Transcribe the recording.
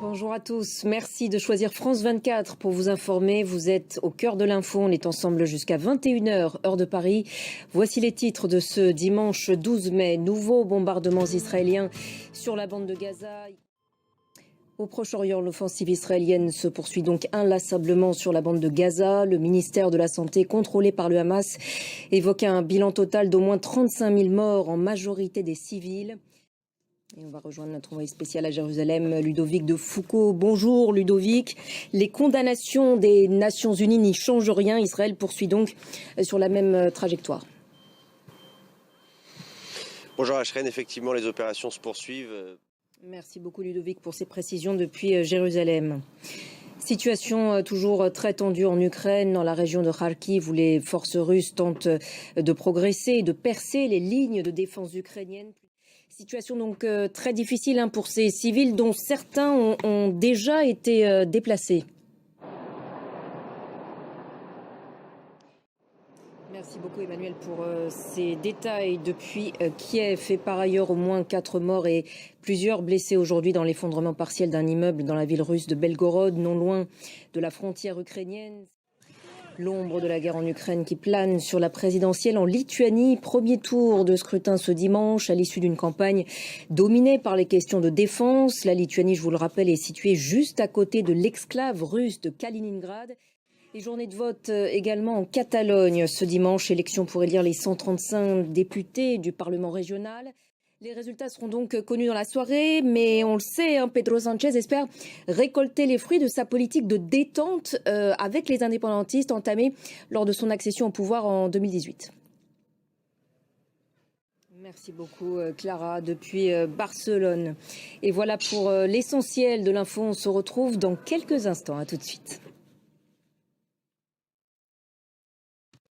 Bonjour à tous, merci de choisir France 24 pour vous informer. Vous êtes au cœur de l'info, on est ensemble jusqu'à 21h, heure de Paris. Voici les titres de ce dimanche 12 mai. Nouveaux bombardements israéliens sur la bande de Gaza. Au Proche-Orient, l'offensive israélienne se poursuit donc inlassablement sur la bande de Gaza. Le ministère de la Santé, contrôlé par le Hamas, évoque un bilan total d'au moins 35 000 morts, en majorité des civils. Et on va rejoindre notre envoyé spécial à Jérusalem, Ludovic de Foucault. Bonjour Ludovic. Les condamnations des Nations Unies n'y changent rien. Israël poursuit donc sur la même trajectoire. Bonjour Ashreen, effectivement les opérations se poursuivent. Merci beaucoup Ludovic pour ces précisions depuis Jérusalem. Situation toujours très tendue en Ukraine, dans la région de Kharkiv, où les forces russes tentent de progresser et de percer les lignes de défense ukrainiennes. Situation donc très difficile pour ces civils dont certains ont déjà été déplacés. Merci beaucoup Emmanuel pour ces détails depuis Kiev. Et par ailleurs, au moins 4 morts et plusieurs blessés aujourd'hui dans l'effondrement partiel d'un immeuble dans la ville russe de Belgorod, non loin de la frontière ukrainienne. L'ombre de la guerre en Ukraine qui plane sur la présidentielle en Lituanie. Premier tour de scrutin ce dimanche à l'issue d'une campagne dominée par les questions de défense. La Lituanie, je vous le rappelle, est située juste à côté de l'exclave russe de Kaliningrad. Et journée de vote également en Catalogne ce dimanche. Élection pour élire les 135 députés du Parlement régional. Les résultats seront donc connus dans la soirée, mais on le sait, Pedro Sánchez espère récolter les fruits de sa politique de détente avec les indépendantistes entamée lors de son accession au pouvoir en 2018. Merci beaucoup Clara depuis Barcelone. Et voilà pour l'essentiel de l'info, on se retrouve dans quelques instants, à tout de suite.